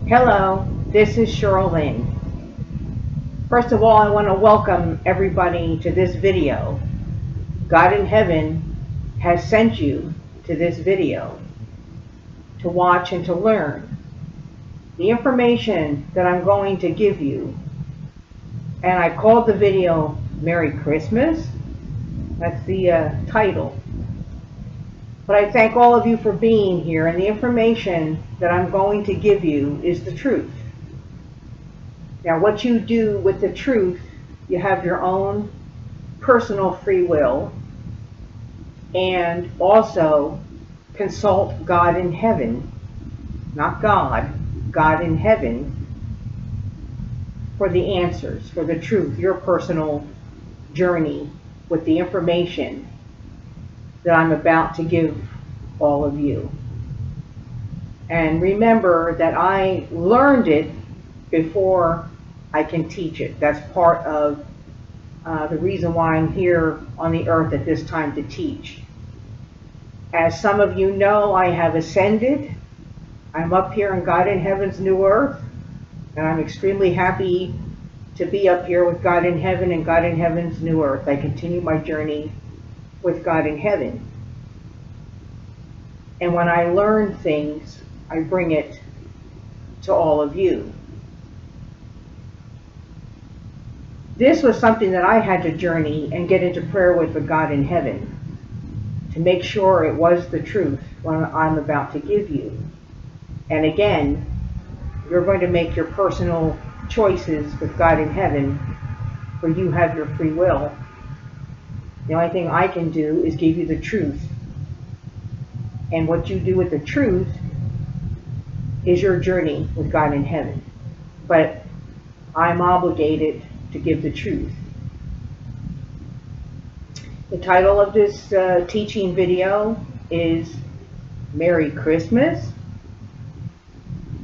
Hello, this is Cheryl Lynn. First of all, I want to welcome everybody to this video. God in heaven has sent you to this video to watch and to learn. The information that I'm going to give you, and I called the video Merry Christmas. That's the title. But I thank all of you for being here, and the information that I'm going to give you is the truth. Now, what you do with the truth, you have your own personal free will, and also consult God in heaven, not God, God in heaven, for the answers, for the truth, your personal journey with the information that I'm about to give all of you. And remember that I learned it before I can teach it. That's part of the reason why I'm here on the earth at this time to teach. As some of you know, I have ascended. I'm up here in God in Heaven's new earth, and I'm extremely happy to be up here with God in heaven and God in Heaven's new earth. I continue my journey with God in heaven. And when I learn things, I bring it to all of you. This was something that I had to journey and get into prayer with God in heaven to make sure it was the truth what I'm about to give you. And again, you're going to make your personal choices with God in heaven, where you have your free will. The only thing I can do is give you the truth. And what you do with the truth is your journey with God in heaven. But I'm obligated to give the truth. The title of this teaching video is Merry Christmas.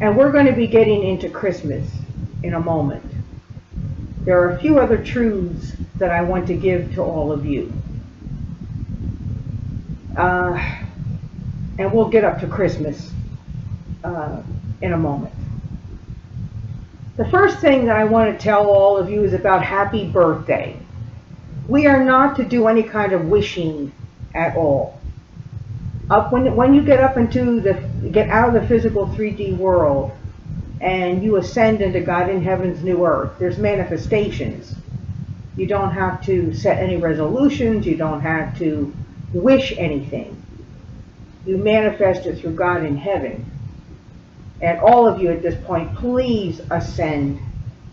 And we're going to be getting into Christmas in a moment. There are a few other truths that I want to give to all of you. And we'll get up to Christmas in a moment. The first thing that I want to tell all of you is about happy birthday. We are not to do any kind of wishing at all. When you get out of the physical 3D world and you ascend into God in Heaven's new earth, there's manifestations. You don't have to set any resolutions. You don't have to wish anything. You manifest it through God in heaven. And all of you at this point, please ascend.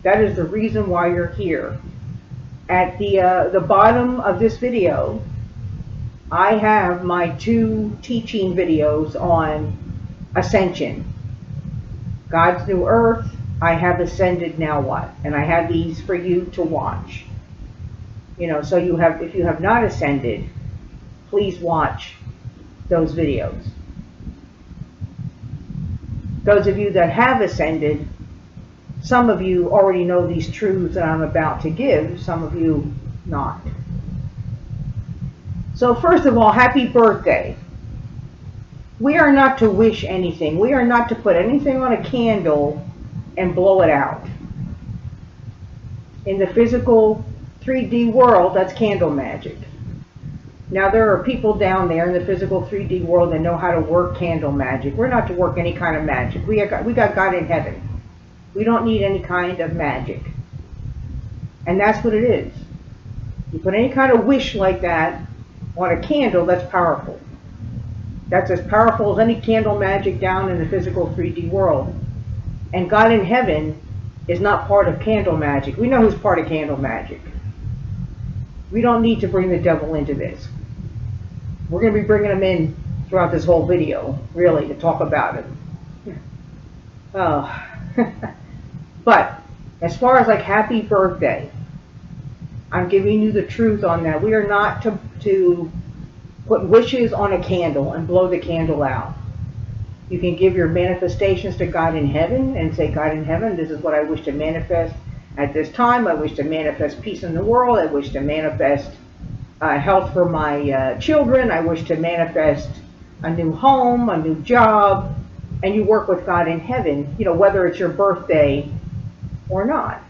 That is the reason why you're here. At the bottom of this video, I have my 2 teaching videos on ascension. God's new earth, I have ascended, now what? And I have these for you to watch. So if you have not ascended, please watch those videos. Those of you that have ascended, some of you already know these truths that I'm about to give, some of you not. So first of all, happy birthday. We are not to wish anything. We are not to put anything on a candle and blow it out. In the physical 3D world, that's candle magic. Now, there are people down there in the physical 3D world that know how to work candle magic. We're not to work any kind of magic. We got God in heaven. We don't need any kind of magic. And that's what it is. You put any kind of wish like that on a candle, that's powerful. That's as powerful as any candle magic down in the physical 3D world. And God in heaven is not part of candle magic. We know who's part of candle magic. We don't need to bring the devil into this. We're going to be bringing him in throughout this whole video, really, to talk about it. Oh. But as far as like happy birthday, I'm giving you the truth on that. We are not to put wishes on a candle and blow the candle out. You can give your manifestations to God in heaven and say, God in heaven, this is what I wish to manifest at this time. I wish to manifest peace in the world. I wish to manifest health for my children. I wish to manifest a new home, a new job, and you work with God in heaven, whether it's your birthday or not.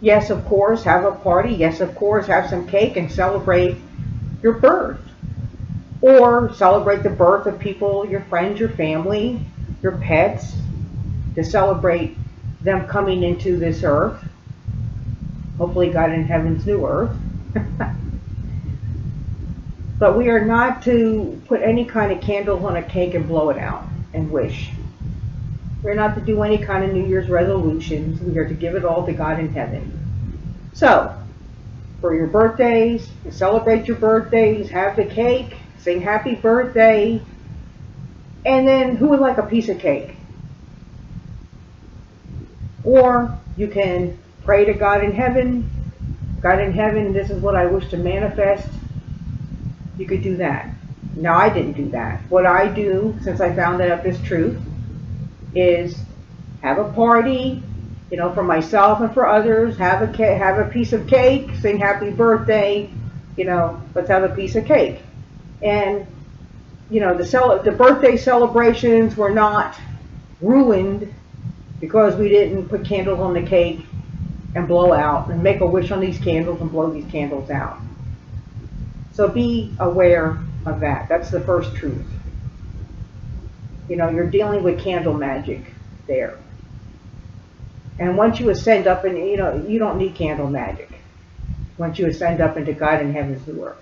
Yes, of course, have a party. Yes, of course, have some cake and celebrate your birth. Or celebrate the birth of people, your friends, your family, your pets, to celebrate them coming into this earth. Hopefully God in heaven's new earth. But we are not to put any kind of candles on a cake and blow it out and wish. We're not to do any kind of New Year's resolutions. We are to give it all to God in heaven. So, for your birthdays, celebrate your birthdays, have the cake, sing happy birthday, and then who would like a piece of cake? Or you can pray to God in heaven. God in heaven, this is what I wish to manifest. You could do that. Now, I didn't do that. What I do, since I found out this truth, is have a party, for myself and for others. Have a piece of cake, sing happy birthday. Let's have a piece of cake. And the birthday celebrations were not ruined because we didn't put candles on the cake and blow out and make a wish on these candles and blow these candles out. So be aware of that. That's the first truth. You're dealing with candle magic there. And once you ascend up, and you don't need candle magic. Once you ascend up into God in heaven's new earth.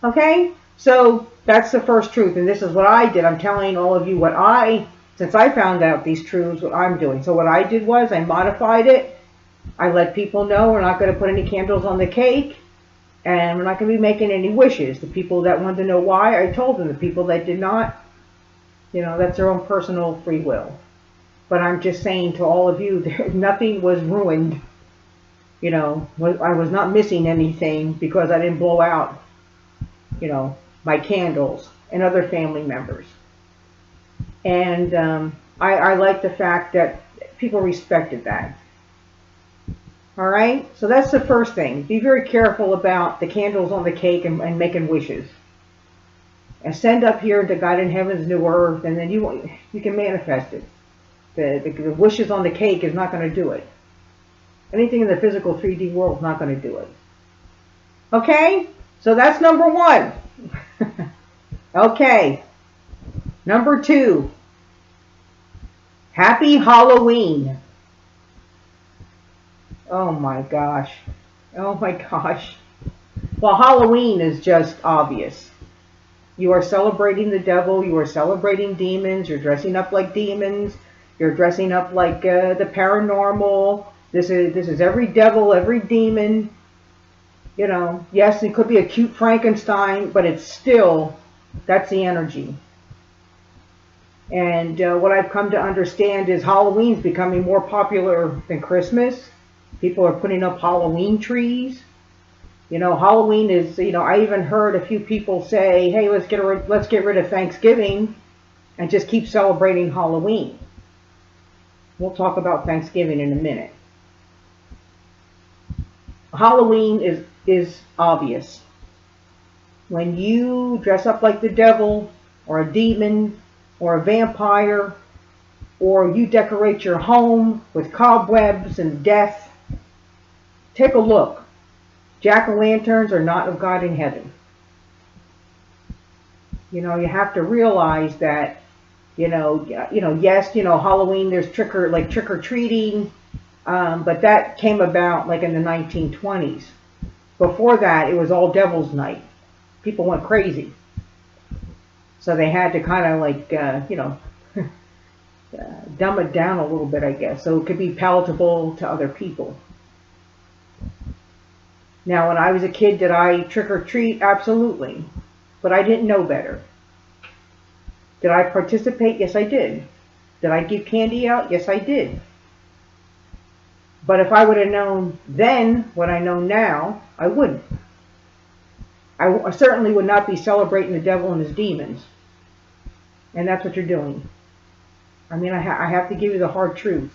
Okay? So that's the first truth. And this is what I did. I'm telling all of you since I found out these truths, what I'm doing. So what I did was I modified it. I let people know we're not going to put any candles on the cake. And we're not going to be making any wishes. The people that wanted to know why, I told them. The people that did not, that's their own personal free will. But I'm just saying to all of you, nothing was ruined. I was not missing anything because I didn't blow out, my candles and other family members. And I like the fact that people respected that. All right? So that's the first thing. Be very careful about the candles on the cake and making wishes. Ascend up here to God in heaven's new earth, and then you can manifest it. The wishes on the cake is not going to do it. Anything in the physical 3D world is not going to do it. Okay? So that's number 1. Okay. Number 2. Happy Halloween. Oh my gosh. Oh my gosh. Well, Halloween is just obvious. You are celebrating the devil. You are celebrating demons. You're dressing up like demons. You're dressing up like the paranormal. This is every devil, every demon. Yes, it could be a cute Frankenstein, but it's still, that's the energy. And what I've come to understand is Halloween's becoming more popular than Christmas. People are putting up Halloween trees. Halloween is, I even heard a few people say, hey, let's get rid of Thanksgiving and just keep celebrating Halloween. We'll talk about Thanksgiving in a minute. Halloween is obvious. When you dress up like the devil or a demon or a vampire, or you decorate your home with cobwebs and death, take a look. Jack-o'-lanterns are not of God in heaven. You have to realize that, yes, Halloween, there's trick-or-treating, but that came about like in the 1920s. Before that, it was all Devil's Night. People went crazy. So they had to kind of dumb it down a little bit, I guess, so it could be palatable to other people. Now, when I was a kid, did I trick or treat? Absolutely. But I didn't know better. Did I participate? Yes, I did. Did I give candy out? Yes, I did. But if I would have known then what I know now, I wouldn't. I certainly would not be celebrating the devil and his demons. And that's what you're doing. I mean, I have to give you the hard truth.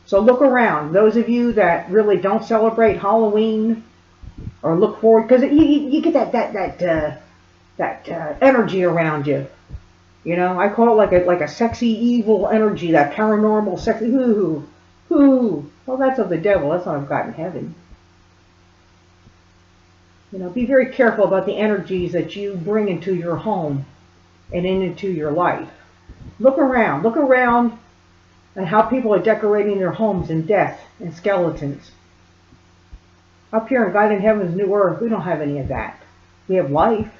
So look around. Those of you that really don't celebrate Halloween or look forward, because you get that energy around you. You know, I call it like a sexy evil energy, that paranormal sexy whoo. Well, that's of the devil. That's not of God in heaven. You know, be very careful about the energies that you bring into your home and into your life. Look around. Look around at how people are decorating their homes in death and skeletons. Up here in God in Heaven's new earth, we don't have any of that. We have life,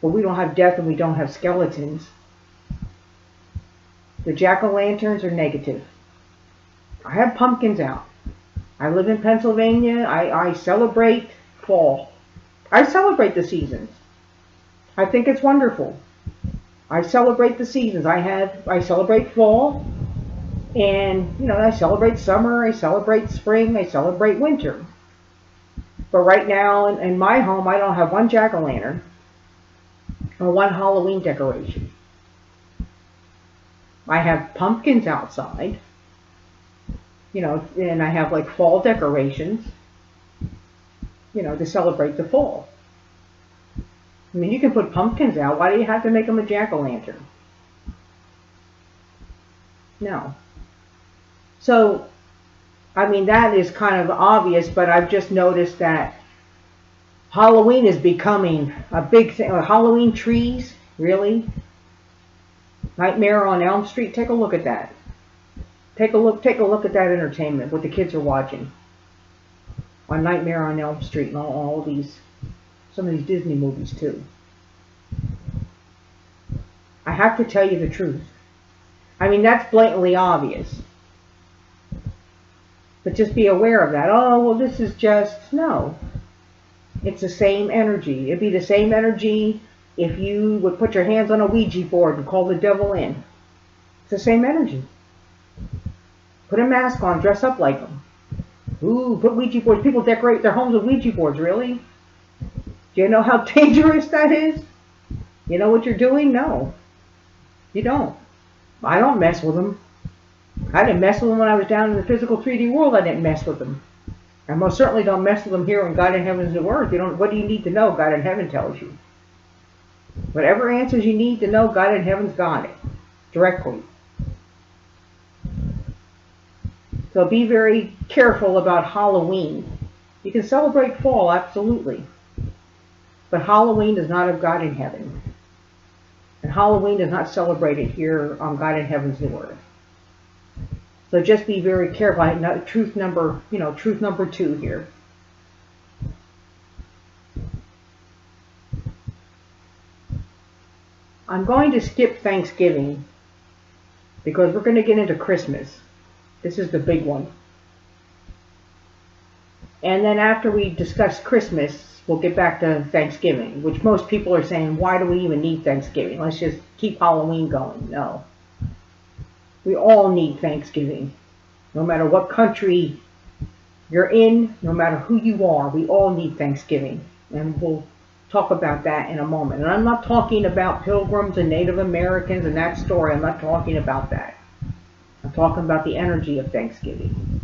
but we don't have death and we don't have skeletons. The jack-o'-lanterns are negative. I have pumpkins out. I live in Pennsylvania. I celebrate fall. I celebrate the seasons. I think it's wonderful. I celebrate the seasons. I celebrate fall, and you know, I celebrate summer, I celebrate spring, I celebrate winter. But right now in my home, I don't have one jack-o'-lantern or one Halloween decoration. I have pumpkins outside, you know, and I have like fall decorations, you know, to celebrate the fall. I mean, you can put pumpkins out. Why do you have to make them a jack-o'-lantern? No. So, I mean, that is kind of obvious, but I've just noticed that Halloween is becoming a big thing. Halloween trees, really? Nightmare on Elm Street, take a look at that. Take a look at that entertainment, what the kids are watching on Nightmare on Elm Street and all these, some of these Disney movies too. I have to tell you the truth. I mean, that's blatantly obvious. But just be aware of that. Oh, well, this is just, no. It's the same energy. It'd be the same energy if you would put your hands on a Ouija board and call the devil in. It's the same energy. Put a mask on, dress up like them. Ooh, put Ouija boards. People decorate their homes with Ouija boards, really? Do you know how dangerous that is? You know what you're doing? No. You don't. I don't mess with them. I didn't mess with them when I was down in the physical 3D world. I didn't mess with them. I most certainly don't mess with them here in God in Heaven's new earth. You don't. What do you need to know? God in Heaven tells you. Whatever answers you need to know, God in Heaven's got it. Directly. So be very careful about Halloween. You can celebrate fall, absolutely. But Halloween is not of God in Heaven. And Halloween is not celebrated here on God in Heaven's new earth. So just be very careful. Truth number 2 here. I'm going to skip Thanksgiving because we're going to get into Christmas. This is the big one. And then after we discuss Christmas, we'll get back to Thanksgiving, which most people are saying, why do we even need Thanksgiving? Let's just keep Halloween going. No. We all need Thanksgiving. No matter what country you're in, no matter who you are, we all need Thanksgiving. And we'll talk about that in a moment. And I'm not talking about pilgrims and Native Americans and that story. I'm not talking about that. I'm talking about the energy of Thanksgiving.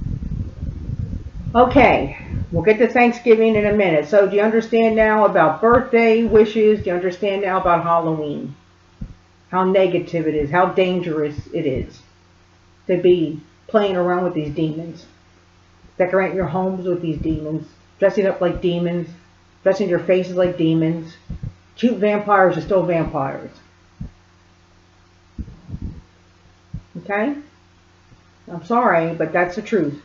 Okay, we'll get to Thanksgiving in a minute. So do you understand now about birthday wishes? Do you understand now about Halloween? How negative it is, how dangerous it is to be playing around with these demons. Decorating your homes with these demons. Dressing up like demons. Dressing your faces like demons. Cute vampires are still vampires. Okay? I'm sorry, but that's the truth.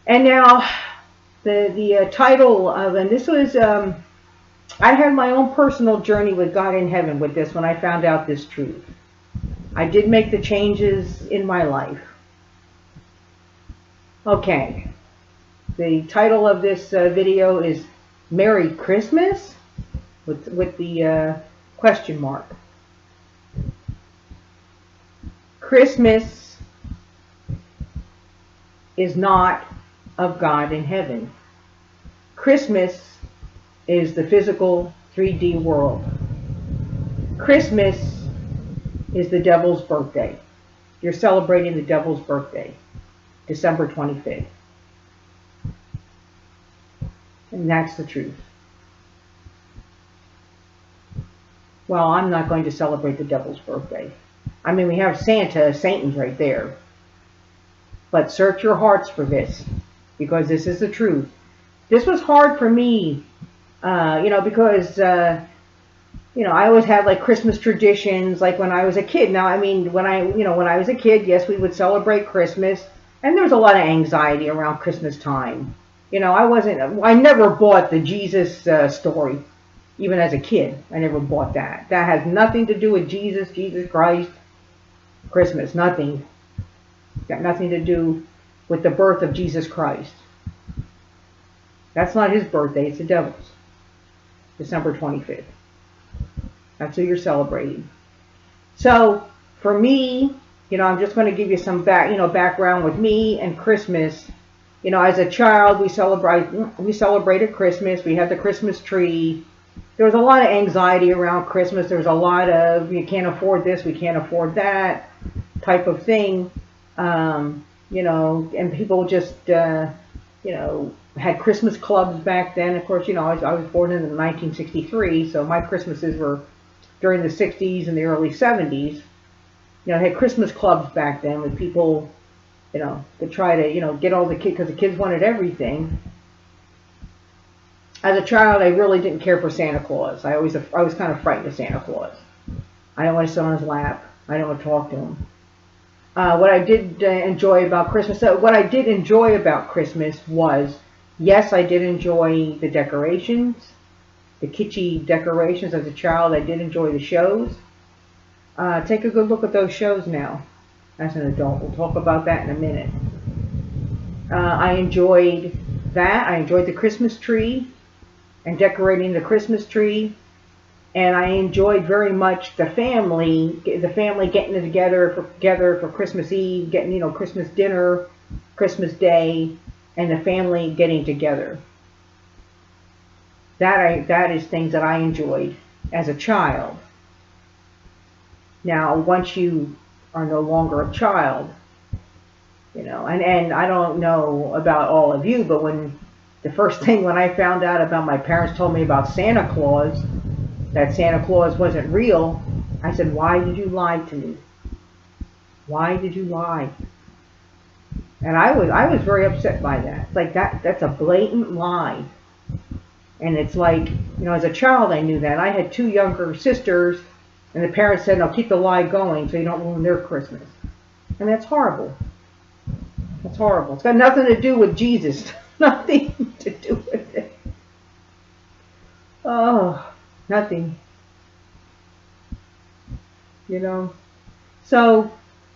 And now, the title of, and this was, I had my own personal journey with God in Heaven with this when I found out this truth. I did make the changes in my life. Okay. The title of this video is Merry Christmas with the question mark. Christmas is not of God in heaven. Christmas is the physical 3D world. Christmas is the devil's birthday. You're celebrating the devil's birthday, December 25th. And that's the truth. Well, I'm not going to celebrate the devil's birthday. I mean, we have Santa, Satan's right there. But search your hearts for this, because this is the truth. This was hard for me, because I always had like Christmas traditions, like when I was a kid. Now, I mean, when I was a kid, yes, we would celebrate Christmas, and there was a lot of anxiety around Christmas time. I never bought the Jesus story, even as a kid. I never bought that. That has nothing to do with Jesus Christ, Christmas, nothing. Got nothing to do with the birth of Jesus Christ. That's not his birthday, it's the devil's. December 25th. That's who you're celebrating. So, for me, I'm just going to give you some background with me and Christmas. As a child, we celebrated Christmas. We had the Christmas tree. There was a lot of anxiety around Christmas. There was a lot of, you can't afford this, we can't afford that type of thing. And people just, had Christmas clubs back then. Of course, I was born in 1963, so my Christmases were during the 60s and the early 70s. I had Christmas clubs back then with people, to try to, get all the kids, because the kids wanted everything. As a child, I really didn't care for Santa Claus. I was kind of frightened of Santa Claus. I didn't want to sit on his lap. I didn't want to talk to him. What I did enjoy about Christmas was, yes, I did enjoy the decorations, the kitschy decorations as a child. I did enjoy the shows. Take a good look at those shows now as an adult. We'll talk about that in a minute. I enjoyed that. I enjoyed the Christmas tree and decorating the Christmas tree. And I enjoyed very much the family getting together for Christmas Eve, getting, Christmas dinner, Christmas Day, and the family getting together. That is things that I enjoyed as a child. Now, once you are no longer a child, and I don't know about all of you, but when I found out about, my parents told me about Santa Claus, that Santa Claus wasn't real, I said, why did you lie to me? Why did you lie? And I was very upset by that. It's like that's a blatant lie. And it's like, as a child I knew that. I had 2 younger sisters, and the parents said, no, keep the lie going so you don't ruin their Christmas. And that's horrible. That's horrible. It's got nothing to do with Jesus. Nothing to do with it. Oh, nothing. So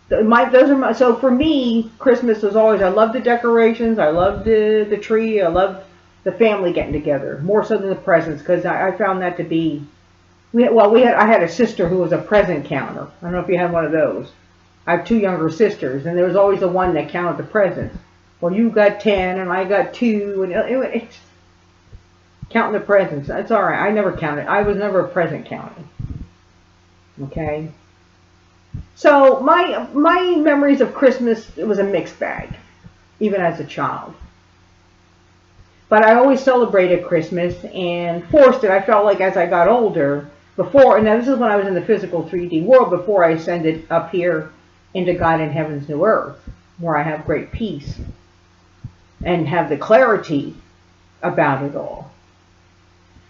so for me, Christmas was always, I loved the decorations, I loved the tree, I loved the family getting together, more so than the presents, because I found that to be, I had a sister who was a present counter. I don't know if you had one of those. I have 2 younger sisters, and there was always the one that counted the presents. Well, you got 10, and I got 2, and it's counting the presents. That's all right. I never counted. I was never a present counter. Okay. So my memories of Christmas, it was a mixed bag, even as a child. But I always celebrated Christmas and forced it. I felt like as I got older, and now this is when I was in the physical 3D world, before I ascended up here into God in Heaven's New Earth, where I have great peace and have the clarity about it all.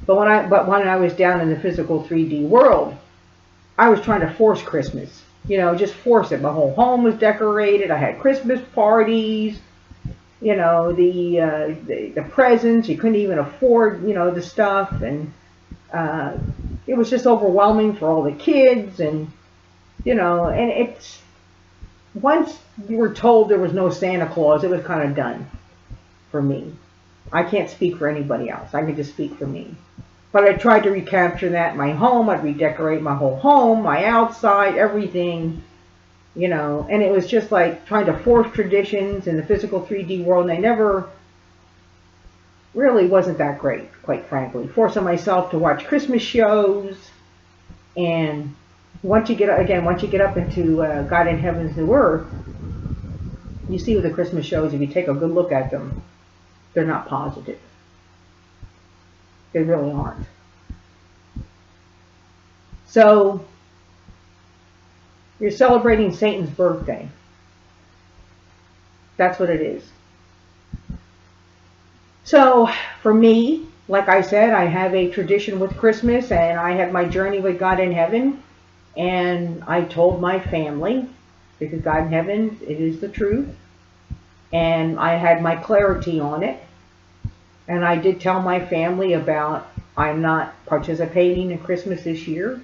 But when I was down in the physical 3D world, I was trying to force Christmas. Just force it. My whole home was decorated. I had Christmas parties. The presents. You couldn't even afford, the stuff. And it was just overwhelming for all the kids. And, and it's, once you were told there was no Santa Claus, it was kind of done for me. I can't speak for anybody else. I can just speak for me. But I tried to recapture that in my home. I'd redecorate my whole home, my outside, everything, and it was just like trying to force traditions in the physical 3D world, and they never really wasn't that great, quite frankly. Forcing myself to watch Christmas shows, and once you get up into God in Heaven's New Earth, you see with the Christmas shows, if you take a good look at them, they're not positive. They really aren't. So you're celebrating Satan's birthday. That's what it is. So for me, like I said, I have a tradition with Christmas, and I had my journey with God in heaven, and I told my family, because God in heaven, it is the truth, and I had my clarity on it, and I did tell my family about I'm not participating in Christmas this year,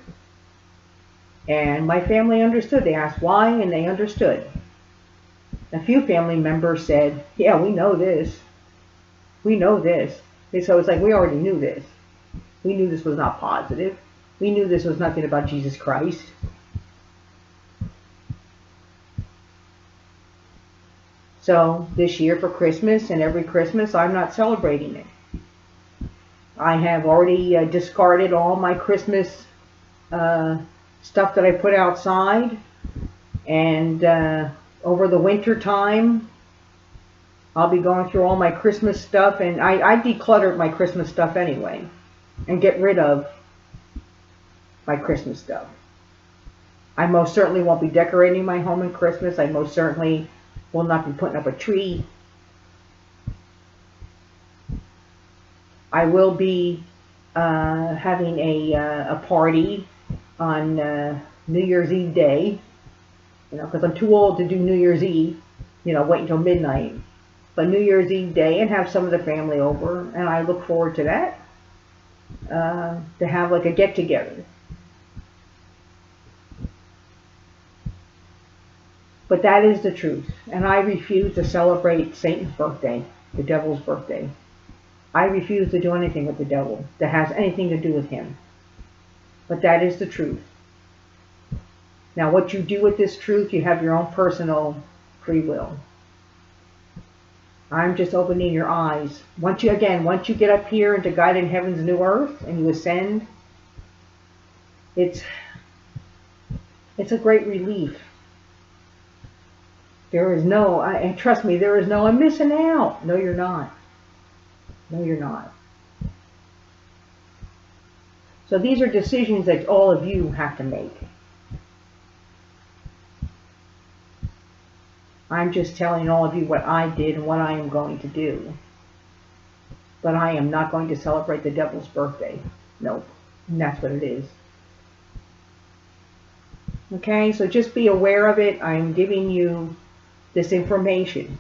and my family understood. They asked why, and they understood. A few family members said, yeah, we know this. We know this. So it's like, we already knew this. We knew this was not positive. We knew this was nothing about Jesus Christ. So this year for Christmas and every Christmas, I'm not celebrating it. I have already discarded all my Christmas stuff that I put outside. And over the winter time, I'll be going through all my Christmas stuff. And I decluttered my Christmas stuff anyway, and get rid of my Christmas stuff. I most certainly won't be decorating my home in Christmas. I most certainly will not be putting up a tree. I will be having a party on New Year's Eve day, because I'm too old to do New Year's Eve, wait until midnight. But New Year's Eve day, and have some of the family over, and I look forward to that, to have like a get-together. But that is the truth, and I refuse to celebrate Satan's birthday, the devil's birthday. I refuse to do anything with the devil that has anything to do with him. But that is the truth. Now, what you do with this truth, you have your own personal free will. I'm just opening your eyes. Once you get up here into God in heaven's new earth and you ascend, it's a great relief. There is no, and trust me, there is no, I'm missing out. No, you're not. No, you're not. So these are decisions that all of you have to make. I'm just telling all of you what I did and what I am going to do. But I am not going to celebrate the devil's birthday. Nope. And that's what it is. Okay, so just be aware of it. I'm giving you this information.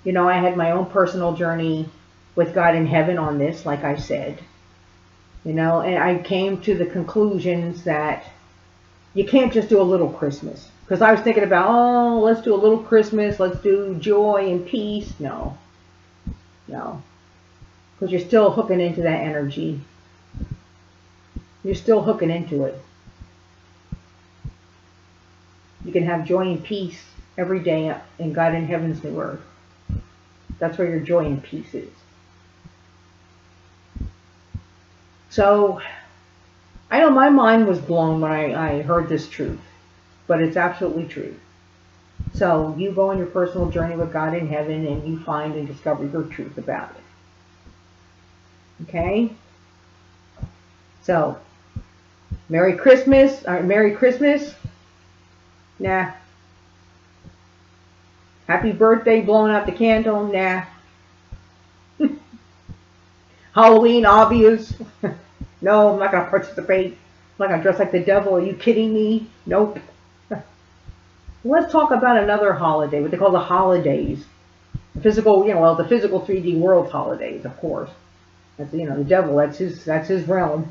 I had my own personal journey with God in heaven on this, like I said. And I came to the conclusions that you can't just do a little Christmas. Because I was thinking about, let's do a little Christmas, let's do joy and peace. No. Because you're still hooking into that energy. You're still hooking into it. You can have joy and peace every day in God in heaven's new earth. That's where your joy and peace is. So, I know my mind was blown when I heard this truth. But it's absolutely true. So, you go on your personal journey with God in heaven and you find and discover your truth about it. Okay? So, Merry Christmas. Merry Christmas. Nah. Happy birthday, blowing out the candle. Nah. Halloween, obvious. No, I'm not going to participate. I'm not going to dress like the devil. Are you kidding me? Nope. Let's talk about another holiday, what they call the holidays. The physical, the physical 3D world holidays, of course. That's, the devil, that's his realm.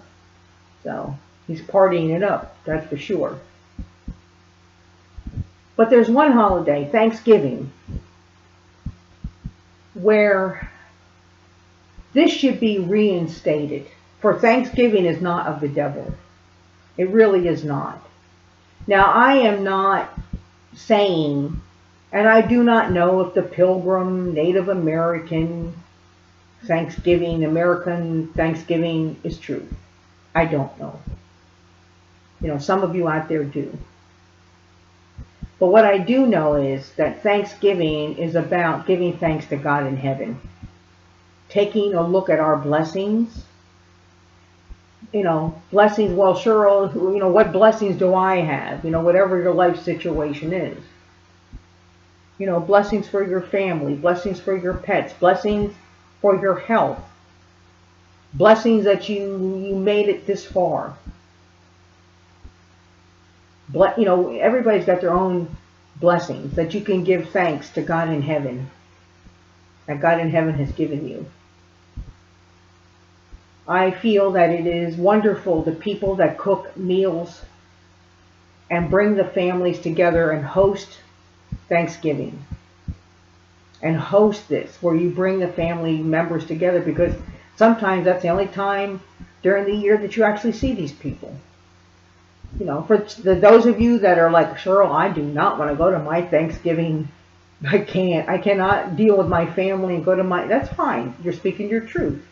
So, he's partying it up, that's for sure. But there's one holiday, Thanksgiving, where this should be reinstated. For Thanksgiving is not of the devil. It really is not. Now, I am not saying, and I do not know if the Pilgrim, Native American Thanksgiving, American Thanksgiving is true. I don't know. Some of you out there do. But what I do know is that Thanksgiving is about giving thanks to God in heaven. Taking a look at our blessings Blessings. Well, Cheryl, what blessings do I have? Whatever your life situation is. Blessings for your family, blessings for your pets, blessings for your health, blessings that you made it this far. Everybody's got their own blessings that you can give thanks to God in heaven, that God in heaven has given you. I feel that it is wonderful, the people that cook meals and bring the families together and host Thanksgiving. And host this, where you bring the family members together, because sometimes that's the only time during the year that you actually see these people. For those of you that are like, Cheryl, I do not want to go to my Thanksgiving. I cannot deal with my family and go to that's fine. You're speaking your truth.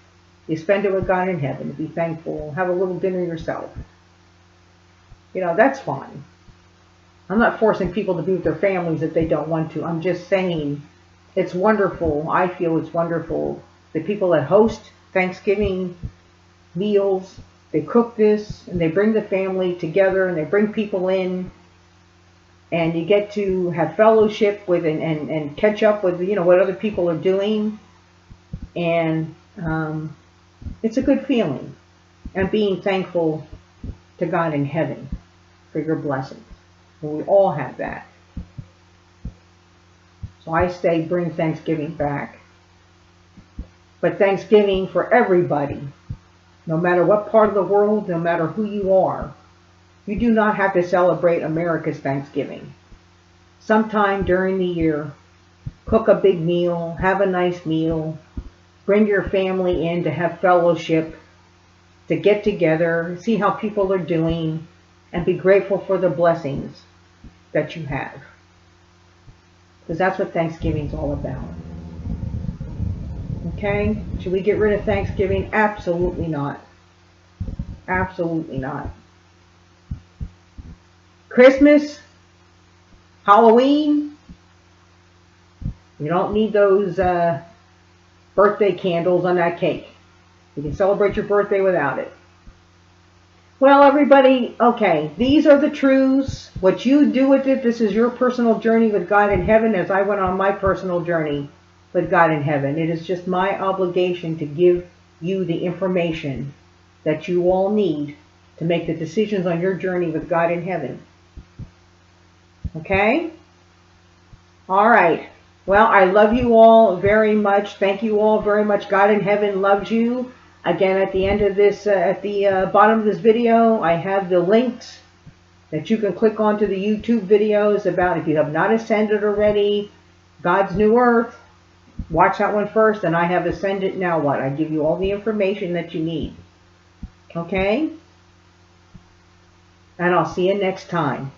You spend it with God in heaven. Be thankful. Have a little dinner yourself. That's fine. I'm not forcing people to be with their families if they don't want to. I'm just saying it's wonderful. I feel it's wonderful. The people that host Thanksgiving meals, they cook this and they bring the family together and they bring people in, and you get to have fellowship with and catch up with what other people are doing, and it's a good feeling, and being thankful to God in heaven for your blessings. And we all have that. So I say bring Thanksgiving back. But Thanksgiving for everybody, no matter what part of the world, no matter who you are. You do not have to celebrate America's Thanksgiving. Sometime during the year, cook a big meal, have a nice meal, bring your family in to have fellowship, to get together, see how people are doing, and be grateful for the blessings that you have. Because that's what Thanksgiving's all about. Okay? Should we get rid of Thanksgiving? Absolutely not. Absolutely not. Christmas, Halloween, you don't need those birthday candles on that cake. You can celebrate your birthday without it. Well, everybody, okay, these are the truths. What you do with it, this is your personal journey with God in heaven, as I went on my personal journey with God in heaven. It is just my obligation to give you the information that you all need to make the decisions on your journey with God in heaven. Okay? All right. Well, I love you all very much. Thank you all very much. God in heaven loves you. Again, at the end of this, at the bottom of this video, I have the links that you can click onto the YouTube videos about, if you have not ascended already, God's New Earth. Watch that one first, and I have ascended. Now what? I give you all the information that you need. Okay? And I'll see you next time.